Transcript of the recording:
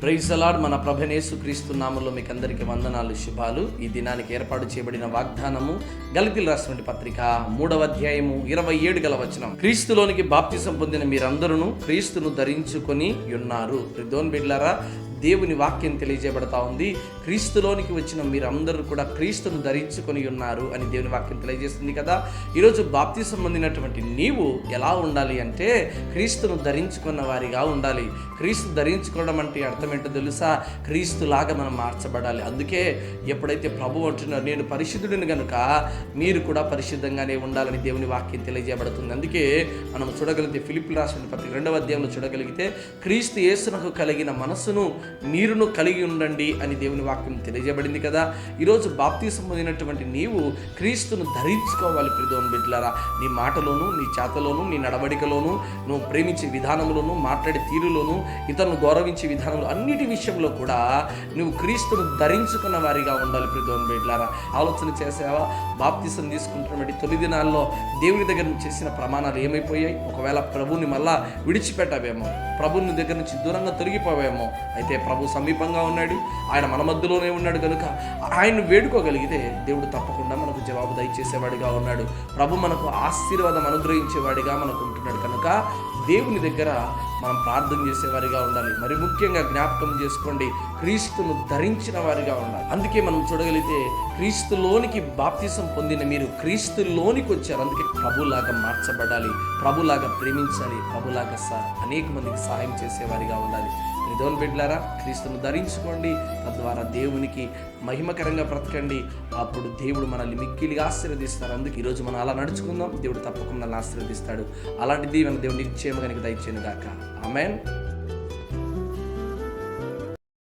Praise the lord. మన ప్రభువైన యేసుక్రీస్తు నామములో మీకు అందరికీ వందనాలు, శుభాలు. ఈ దినానికి ఏర్పాటు చేయబడిన వాగ్దానము గలతీయులకు రాసినటువంటి పత్రిక 3వ అధ్యాయము 27 వచనం. క్రీస్తులోనికి బాప్తిసం పొందిన మీరందరూ క్రీస్తును ధరించుకొని ఉన్నారు. దేవుని బిడ్డలారా, దేవుని వాక్యం తెలియజేయబడతా ఉంది. క్రీస్తులోనికి వచ్చిన మీరందరూ కూడా క్రీస్తును ధరించుకొని ఉన్నారు అని దేవుని వాక్యం తెలియజేస్తుంది కదా. ఈరోజు బాప్తిసం పొందినటువంటి నీవు ఎలా ఉండాలి అంటే క్రీస్తును ధరించుకున్న వారిగా ఉండాలి. క్రీస్తు ధరించుకోవడం అంటే అర్థం ఏంటో తెలుసా? క్రీస్తులాగా మనం మార్చబడాలి. అందుకే ఎప్పుడైతే ప్రభు అంటున్నారో నేను పరిశుద్ధుడిని కనుక మీరు కూడా పరిశుద్ధంగానే ఉండాలని దేవుని వాక్యం తెలియజేయబడుతుంది. అందుకే మనం చూడగలిగితే ఫిలిప్పీయులకు రాసిన పత్రిక 2వ అధ్యాయంలో చూడగలిగితే క్రీస్తు యేసునకు కలిగిన మనస్సును మీరును కలిగి ఉండండి అని దేవుని వాక్యం తెలియజేయబడింది కదా. ఈరోజు బాప్తిసం పొందినటువంటి నీవు క్రీస్తును ధరించుకోవాలి. ప్రియమైన బిడ్డలారా, నీ మాటలోను, నీ చేతలోను, నీ నడవడికలోను, నువ్వు ప్రేమించే విధానంలోను, మాట్లాడే తీరులోను, ఇతరులను గౌరవించే విధానంలో అన్నిటి విషయంలో కూడా నువ్వు క్రీస్తును ధరించుకున్న వారిగా ఉండాలి. ప్రియమైన బిడ్డలారా, ఆలోచన చేసావా? బాప్తిసం తీసుకుంటున్నటువంటి తొలి దినాల్లో దేవుని దగ్గర నుంచి చేసిన ప్రమాణాలు ఏమైపోయాయి? ఒకవేళ ప్రభువుని మళ్ళా విడిచిపెట్టావేమో, ప్రభువుని దగ్గర నుంచి దూరంగా తొలగిపోవేమో. అయితే ప్రభు సమీపంగా ఉన్నాడు, ఆయన మన మధ్యలోనే ఉన్నాడు కనుక ఆయన్ను వేడుకోగలిగితే దేవుడు తప్పకుండా మనకు జవాబు దయచేసేవాడిగా ఉన్నాడు. ప్రభు మనకు ఆశీర్వాదం అనుగ్రహించేవాడిగా మనకు ఉంటున్నాడు కనుక దేవుని దగ్గర మనం ప్రార్థన చేసేవారిగా ఉండాలి. మరి ముఖ్యంగా జ్ఞాపకం చేసుకోండి, క్రీస్తును ధరించిన వారిగా ఉండాలి. అందుకే మనం చూడగలిగితే క్రీస్తులోనికి బాప్తిసం పొందిన మీరు క్రీస్తులోనికి వచ్చారు. అందుకే ప్రభులాగా మార్చబడాలి, ప్రభులాగా ప్రేమించాలి, ప్రభులాగా అనేక మందికి సహాయం చేసేవారిగా ఉండాలి. దేవుని బిడ్డలారా, క్రీస్తును ధరించుకోండి, తద్వారా దేవునికి మహిమకరంగా బ్రతకండి. అప్పుడు దేవుడు మనల్ని మిక్కిలిగా ఆశీర్వదిస్తారు. అందుకే ఈరోజు మనం అలా నడుచుకుందాం, దేవుడు తప్పకుండా మనల్ని ఆశీర్వదిస్తాడు. అలాంటి దీవెన దేవుడు నిశ్చయముగా దయచేయను గాక. ఆమేన్.